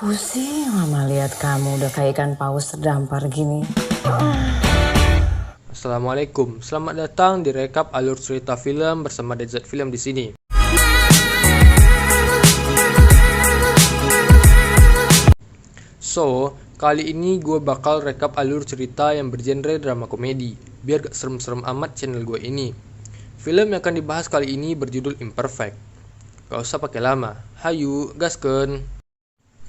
Pusing mama lihat kamu udah kayak ikan paus terdampar gini. Assalamualaikum, selamat datang di rekap alur cerita film bersama DZ Film di sini. Kali ini gue bakal rekap alur cerita yang bergenre drama komedi, biar gak serem-serem amat channel gue ini. Film yang akan dibahas kali ini berjudul Imperfect. Gak usah pakai lama, hayu, gasken.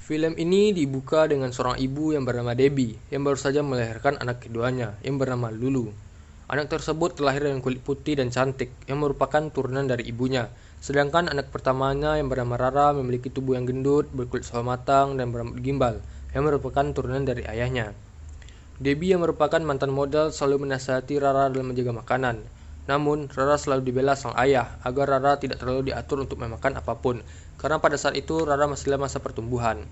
Film ini dibuka dengan seorang ibu yang bernama Debbie yang baru saja melahirkan anak keduanya yang bernama Lulu. Anak tersebut terlahir dengan kulit putih dan cantik yang merupakan turunan dari ibunya. Sedangkan anak pertamanya yang bernama Rara memiliki tubuh yang gendut, berkulit sawo matang, dan berambut gimbal yang merupakan turunan dari ayahnya. Debbie yang merupakan mantan model selalu menasihati Rara dalam menjaga makanan. Namun, Rara selalu dibela sang ayah agar Rara tidak terlalu diatur untuk memakan apapun, karena pada saat itu Rara masih dalam masa pertumbuhan.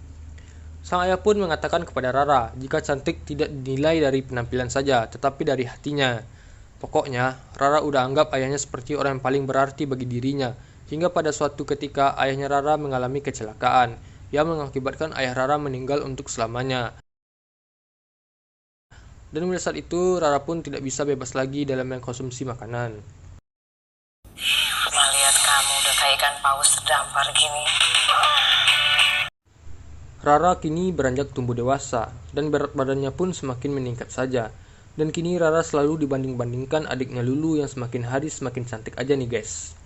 Sang ayah pun mengatakan kepada Rara, jika cantik tidak dinilai dari penampilan saja, tetapi dari hatinya. Pokoknya, Rara udah anggap ayahnya seperti orang yang paling berarti bagi dirinya, hingga pada suatu ketika ayahnya Rara mengalami kecelakaan, yang mengakibatkan ayah Rara meninggal untuk selamanya. Dan mulai saat itu, Rara pun tidak bisa bebas lagi dalam mengkonsumsi makanan. Mama lihat kamu udah kayak ikan paus terdampar gini. Rara kini beranjak tumbuh dewasa, dan berat badannya pun semakin meningkat saja. Dan kini Rara selalu dibanding-bandingkan adiknya Lulu yang semakin hari semakin cantik aja nih guys.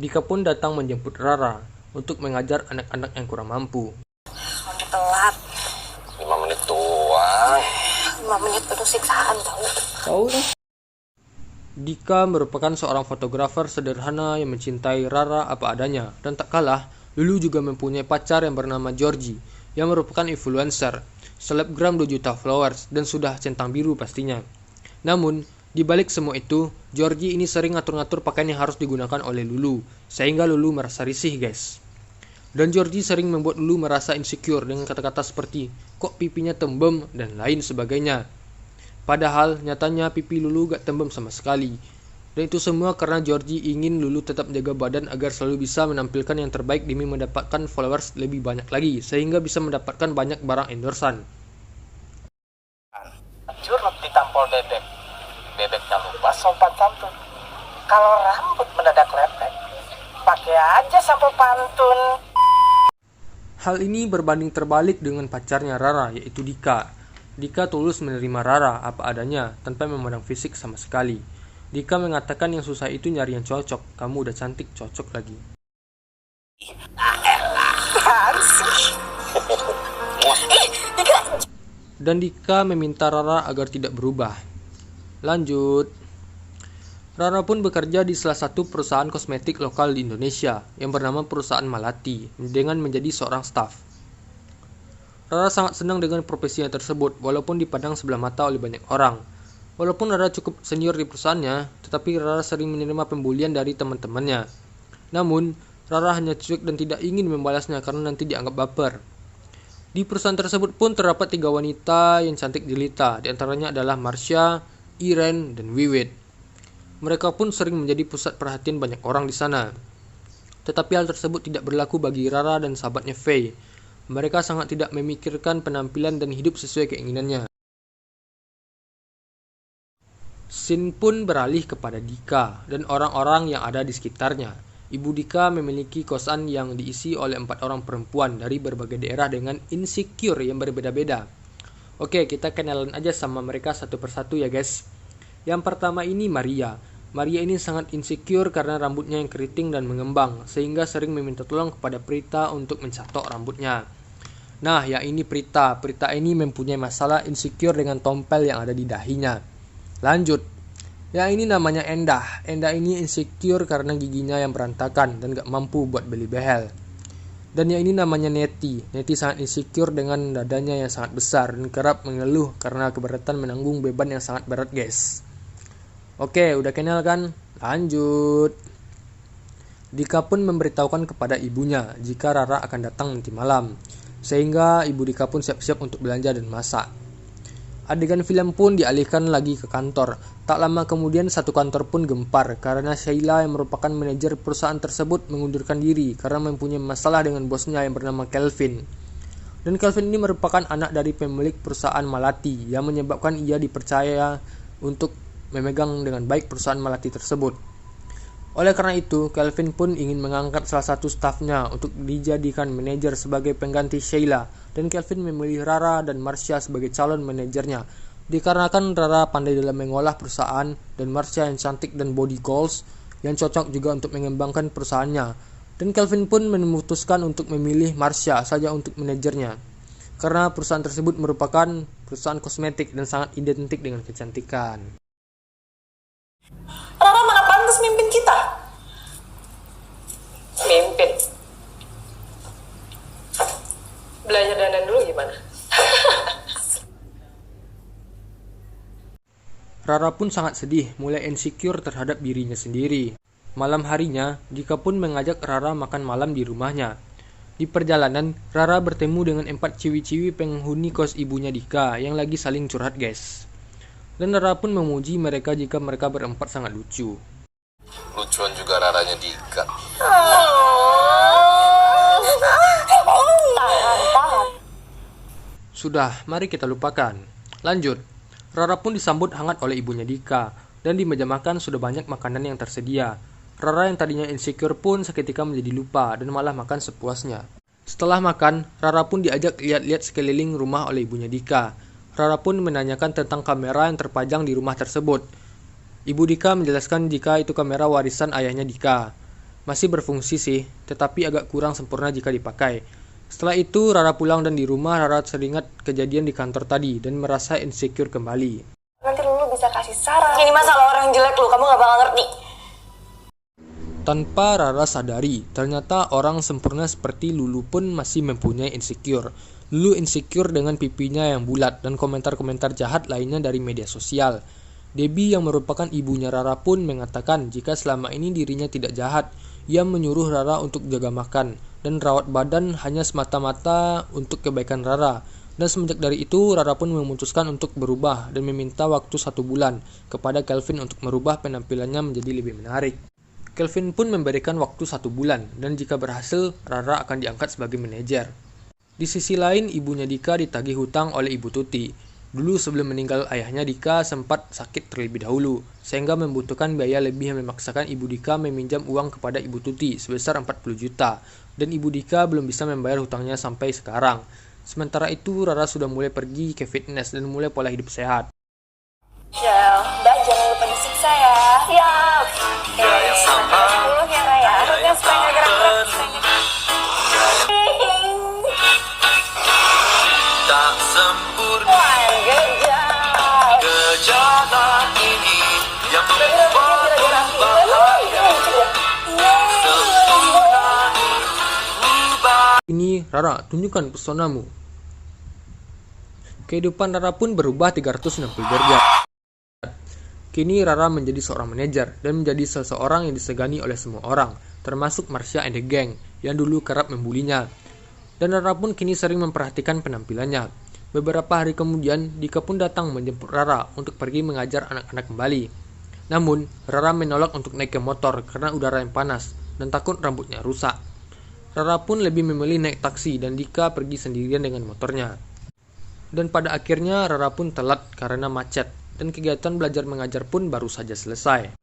Dika pun datang menjemput Rara untuk mengajar anak-anak yang kurang mampu. Mami telat 5 menit doang. 5 menit penuh siksaan Tahu lah. Dika merupakan seorang fotografer sederhana yang mencintai Rara apa adanya. Dan tak kalah, Lulu juga mempunyai pacar yang bernama Georgie, yang merupakan influencer, selebgram 2 juta followers, dan sudah centang biru pastinya. Namun, di balik semua itu, Georgie ini sering ngatur-ngatur pakaian yang harus digunakan oleh Lulu, sehingga Lulu merasa risih guys. Dan Georgie sering membuat Lulu merasa insecure dengan kata-kata seperti, kok pipinya tembem, dan lain sebagainya. Padahal, nyatanya pipi Lulu gak tembem sama sekali. Dan itu semua karena Georgie ingin Lulu tetap menjaga badan agar selalu bisa menampilkan yang terbaik demi mendapatkan followers lebih banyak lagi, sehingga bisa mendapatkan banyak barang endorsan. Curut ditampol bebek. Bebeknya lupa sopan santun. Kalau rambut mendadak lepek, pakai aja sampo pantun. Hal ini berbanding terbalik dengan pacarnya Rara, yaitu Dika. Dika tulus menerima Rara apa adanya, tanpa memandang fisik sama sekali. Dika mengatakan yang susah itu nyari yang cocok, kamu udah cantik, cocok lagi. Dan Dika meminta Rara agar tidak berubah. Lanjut. Rara pun bekerja di salah satu perusahaan kosmetik lokal di Indonesia yang bernama perusahaan Malati dengan menjadi seorang staf. Rara sangat senang dengan profesinya tersebut walaupun dipandang sebelah mata oleh banyak orang. Walaupun Rara cukup senior di perusahaannya, tetapi Rara sering menerima pembulian dari teman-temannya. Namun, Rara hanya cuek dan tidak ingin membalasnya karena nanti dianggap baper. Di perusahaan tersebut pun terdapat 3 wanita yang cantik jelita, di antaranya adalah Marsha, Iren, dan Wiwit. Mereka pun sering menjadi pusat perhatian banyak orang di sana. Tetapi hal tersebut tidak berlaku bagi Rara dan sahabatnya Faye. Mereka sangat tidak memikirkan penampilan dan hidup sesuai keinginannya. Scene pun beralih kepada Dika dan orang-orang yang ada di sekitarnya. Ibu Dika memiliki kosan yang diisi oleh 4 orang perempuan dari berbagai daerah dengan insecure yang berbeda-beda. Oke, kita kenalan aja sama mereka satu persatu ya guys. Yang pertama ini Maria. Maria ini sangat insecure karena rambutnya yang keriting dan mengembang, sehingga sering meminta tolong kepada Prita untuk mencatok rambutnya. Nah, yang ini Prita. Prita ini mempunyai masalah insecure dengan tompel yang ada di dahinya. Lanjut. Yang ini namanya Endah. Endah ini insecure karena giginya yang berantakan dan gak mampu buat beli behel. Dan yang ini namanya Neti. Neti sangat insecure dengan dadanya yang sangat besar dan kerap mengeluh karena keberatan menanggung beban yang sangat berat guys. Oke, udah kenal kan? Lanjut. Dika pun memberitahukan kepada ibunya jika Rara akan datang nanti malam. Sehingga ibu Dika pun siap-siap untuk belanja dan masak. Adegan film pun dialihkan lagi ke kantor. Tak lama kemudian satu kantor pun gempar karena Sheila yang merupakan manajer perusahaan tersebut mengundurkan diri karena mempunyai masalah dengan bosnya yang bernama Kelvin. Dan Kelvin ini merupakan anak dari pemilik perusahaan Malati yang menyebabkan ia dipercaya untuk memegang dengan baik perusahaan Malati tersebut. Oleh karena itu, Kelvin pun ingin mengangkat salah satu stafnya untuk dijadikan manajer sebagai pengganti Sheila, dan Kelvin memilih Rara dan Marcia sebagai calon manajernya. Dikarenakan Rara pandai dalam mengolah perusahaan dan Marcia yang cantik dan body goals yang cocok juga untuk mengembangkan perusahaannya. Dan Kelvin pun memutuskan untuk memilih Marcia saja untuk manajernya, karena perusahaan tersebut merupakan perusahaan kosmetik dan sangat identik dengan kecantikan. Rara mana pantas mimpin kita? Mimpin? Belajar dandan dulu gimana? Rara pun sangat sedih, mulai insecure terhadap dirinya sendiri. Malam harinya, Dika pun mengajak Rara makan malam di rumahnya. Di perjalanan, Rara bertemu dengan 4 ciwi-ciwi penghuni kos ibunya Dika yang lagi saling curhat, guys. Dan Rara pun memuji mereka jika mereka berempat sangat lucu. Lucuan juga Raranya Dika. Sudah, mari kita lupakan. Lanjut, Rara pun disambut hangat oleh ibunya Dika, dan di meja makan sudah banyak makanan yang tersedia. Rara yang tadinya insecure pun seketika menjadi lupa dan malah makan sepuasnya. Setelah makan, Rara pun diajak lihat-lihat sekeliling rumah oleh ibunya Dika. Rara pun menanyakan tentang kamera yang terpajang di rumah tersebut. Ibu Dika menjelaskan jika itu kamera warisan ayahnya Dika. Masih berfungsi sih, tetapi agak kurang sempurna jika dipakai. Setelah itu, Rara pulang dan di rumah Rara teringat kejadian di kantor tadi dan merasa insecure kembali. Nanti lu bisa kasih saran. Ini masalah orang jelek lu, kamu gak bakal ngerti. Tanpa Rara sadari, ternyata orang sempurna seperti Lulu pun masih mempunyai insecure. Lulu insecure dengan pipinya yang bulat dan komentar-komentar jahat lainnya dari media sosial. Debbie yang merupakan ibunya Rara pun mengatakan jika selama ini dirinya tidak jahat. Ia menyuruh Rara untuk jaga makan dan rawat badan hanya semata-mata untuk kebaikan Rara. Dan semenjak dari itu, Rara pun memutuskan untuk berubah dan meminta waktu 1 bulan kepada Kelvin untuk merubah penampilannya menjadi lebih menarik. Kelvin pun memberikan waktu 1 bulan, dan jika berhasil, Rara akan diangkat sebagai manajer. Di sisi lain, ibunya Dika ditagih hutang oleh Ibu Tuti. Dulu sebelum meninggal ayahnya, Dika sempat sakit terlebih dahulu, sehingga membutuhkan biaya lebih yang memaksakan Ibu Dika meminjam uang kepada Ibu Tuti sebesar 40 juta, dan Ibu Dika belum bisa membayar hutangnya sampai sekarang. Sementara itu, Rara sudah mulai pergi ke fitness dan mulai pola hidup sehat. Shell, Mbak jangan lupa disiksa ya. Siap. Dulu ya Raya. Perutnya supaya gak gerak-gerak. Tak sempurna gejala ini yang membuat bahaya. Ini Rara, tunjukkan pesonamu. Kehidupan Rara pun berubah 360 derajat. Kini Rara menjadi seorang manajer dan menjadi seseorang yang disegani oleh semua orang, termasuk Marcia and the Gang yang dulu kerap membulinya. Dan Rara pun kini sering memperhatikan penampilannya. Beberapa hari kemudian, Dika pun datang menjemput Rara untuk pergi mengajar anak-anak kembali. Namun, Rara menolak untuk naik ke motor karena udara yang panas dan takut rambutnya rusak. Rara pun lebih memilih naik taksi dan Dika pergi sendirian dengan motornya. Dan pada akhirnya Rara pun telat karena macet. Dan kegiatan belajar mengajar pun baru saja selesai.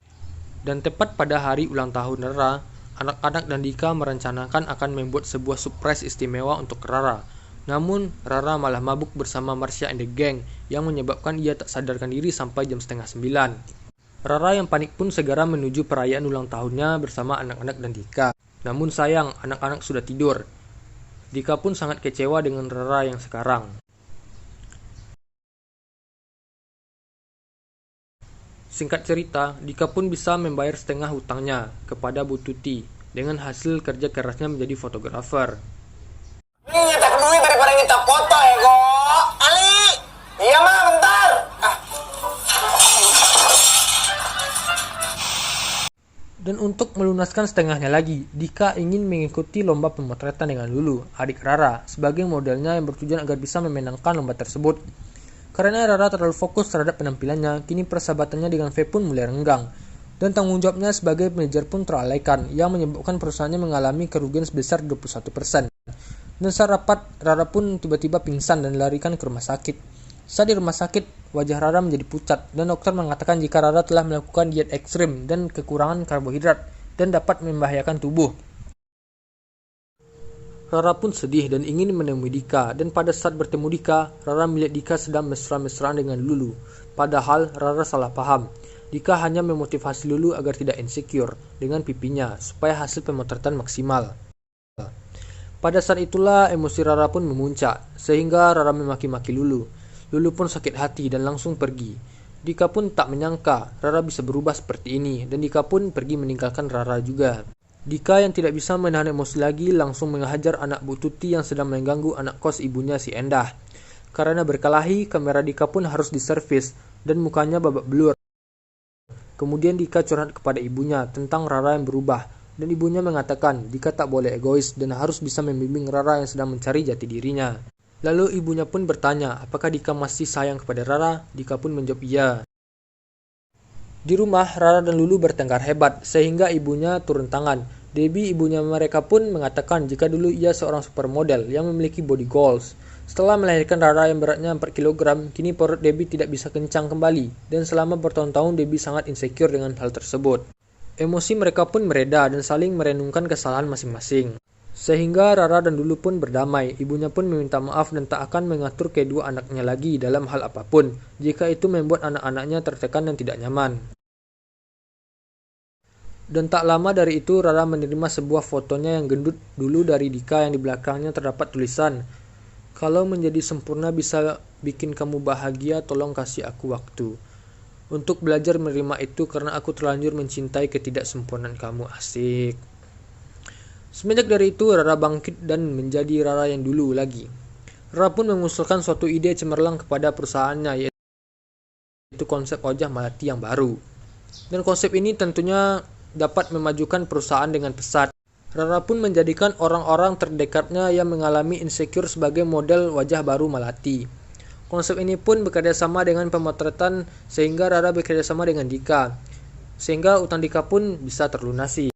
Dan tepat pada hari ulang tahun Rara, anak-anak dan Dika merencanakan akan membuat sebuah surprise istimewa untuk Rara. Namun, Rara malah mabuk bersama Marcia and the Gang yang menyebabkan ia tak sadarkan diri sampai jam 8:30. Rara yang panik pun segera menuju perayaan ulang tahunnya bersama anak-anak dan Dika. Namun sayang, anak-anak sudah tidur. Dika pun sangat kecewa dengan Rara yang sekarang. Singkat cerita, Dika pun bisa membayar setengah hutangnya kepada Bu Tuti dengan hasil kerja kerasnya menjadi fotografer. Ini nyetak duit daripada nyetak foto ya kok. Ali, iya mah bentar. Dan untuk melunaskan setengahnya lagi, Dika ingin mengikuti lomba pemotretan dengan Lulu, adik Rara, sebagai modelnya yang bertujuan agar bisa memenangkan lomba tersebut. Karena Rara terlalu fokus terhadap penampilannya, kini persahabatannya dengan V pun mulai renggang. Dan tanggung jawabnya sebagai manajer pun teralaikan, yang menyebabkan perusahaannya mengalami kerugian sebesar 21%. Dan saat rapat, Rara pun tiba-tiba pingsan dan dilarikan ke rumah sakit. Saat di rumah sakit, wajah Rara menjadi pucat dan dokter mengatakan jika Rara telah melakukan diet ekstrim dan kekurangan karbohidrat dan dapat membahayakan tubuh. Rara pun sedih dan ingin menemui Dika, dan pada saat bertemu Dika, Rara melihat Dika sedang mesra-mesraan dengan Lulu. Padahal Rara salah paham. Dika hanya memotivasi Lulu agar tidak insecure dengan pipinya supaya hasil pemotretan maksimal. Pada saat itulah emosi Rara pun memuncak, sehingga Rara memaki-maki Lulu. Lulu pun sakit hati dan langsung pergi. Dika pun tak menyangka Rara bisa berubah seperti ini, dan Dika pun pergi meninggalkan Rara juga. Dika yang tidak bisa menahan emosi lagi langsung menghajar anak Bu Tuti yang sedang mengganggu anak kos ibunya si Endah. Karena berkelahi, kamera Dika pun harus diservis dan mukanya babak belur. Kemudian Dika curhat kepada ibunya tentang Rara yang berubah, dan ibunya mengatakan Dika tak boleh egois dan harus bisa membimbing Rara yang sedang mencari jati dirinya. Lalu ibunya pun bertanya apakah Dika masih sayang kepada Rara. Dika pun menjawab iya. Di rumah, Rara dan Lulu bertengkar hebat sehingga ibunya turun tangan. Debbie, ibunya mereka pun mengatakan jika dulu ia seorang supermodel yang memiliki body goals. Setelah melahirkan Rara yang beratnya 4 kg, kini perut Debbie tidak bisa kencang kembali, dan selama bertahun-tahun Debbie sangat insecure dengan hal tersebut. Emosi mereka pun mereda dan saling merenungkan kesalahan masing-masing. Sehingga Rara dan Lulu pun berdamai. Ibunya pun meminta maaf dan tak akan mengatur kedua anaknya lagi dalam hal apapun jika itu membuat anak-anaknya tertekan dan tidak nyaman. Dan tak lama dari itu Rara menerima sebuah fotonya yang gendut dulu dari Dika yang di belakangnya terdapat tulisan, "Kalau menjadi sempurna bisa bikin kamu bahagia, tolong kasih aku waktu untuk belajar menerima itu karena aku terlanjur mencintai ketidaksempurnaan kamu." Asik. Semenjak dari itu Rara bangkit dan menjadi Rara yang dulu lagi. Rara pun mengusulkan suatu ide cemerlang kepada perusahaannya, yaitu konsep wajah melati yang baru. Dan konsep ini tentunya dapat memajukan perusahaan dengan pesat. Rara pun menjadikan orang-orang terdekatnya yang mengalami insecure sebagai model wajah baru melati. Konsep ini pun bekerjasama dengan pemotretan sehingga Rara bekerjasama dengan Dika, sehingga utang Dika pun bisa terlunasi.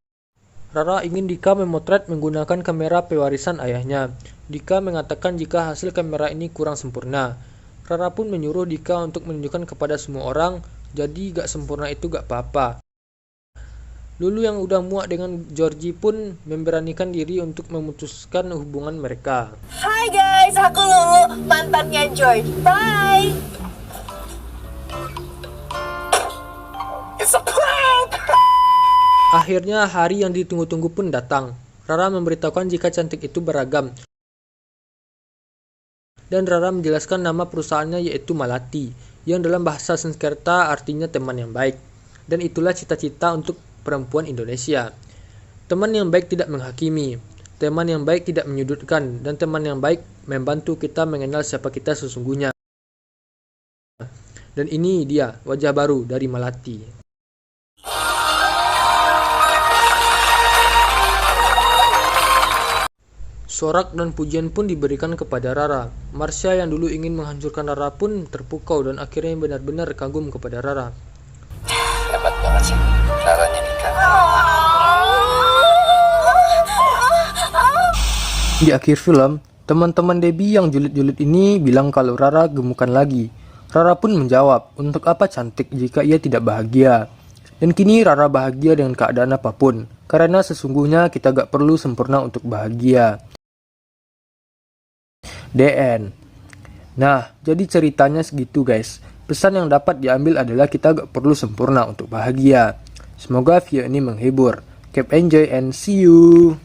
Rara ingin Dika memotret menggunakan kamera pewarisan ayahnya. Dika mengatakan jika hasil kamera ini kurang sempurna. Rara pun menyuruh Dika untuk menunjukkan kepada semua orang, jadi gak sempurna itu gak apa-apa. Lulu yang udah muak dengan Georgie pun memberanikan diri untuk memutuskan hubungan mereka. Hai guys, aku Lulu, mantannya George. Bye. It's a prank! Akhirnya hari yang ditunggu-tunggu pun datang. Rara memberitahukan jika cantik itu beragam. Dan Rara menjelaskan nama perusahaannya yaitu Malati, yang dalam bahasa Sanskerta artinya teman yang baik. Dan itulah cita-cita untuk perempuan Indonesia. Teman yang baik tidak menghakimi, teman yang baik tidak menyudutkan, dan teman yang baik membantu kita mengenal siapa kita sesungguhnya. Dan ini dia wajah baru dari Malati. Sorak dan pujian pun diberikan kepada Rara. Marsha yang dulu ingin menghancurkan Rara pun terpukau dan akhirnya benar-benar kagum kepada Rara. Hebat banget sih caranya nikah. Di akhir film, teman-teman Debbie yang julid-julid ini bilang kalau Rara gemukan lagi. Rara pun menjawab, untuk apa cantik jika ia tidak bahagia? Dan kini Rara bahagia dengan keadaan apapun, karena sesungguhnya kita gak perlu sempurna untuk bahagia. DN. Nah, jadi ceritanya segitu guys. Pesan yang dapat diambil adalah kita gak perlu sempurna untuk bahagia. Semoga video ini menghibur. Keep enjoy and see you.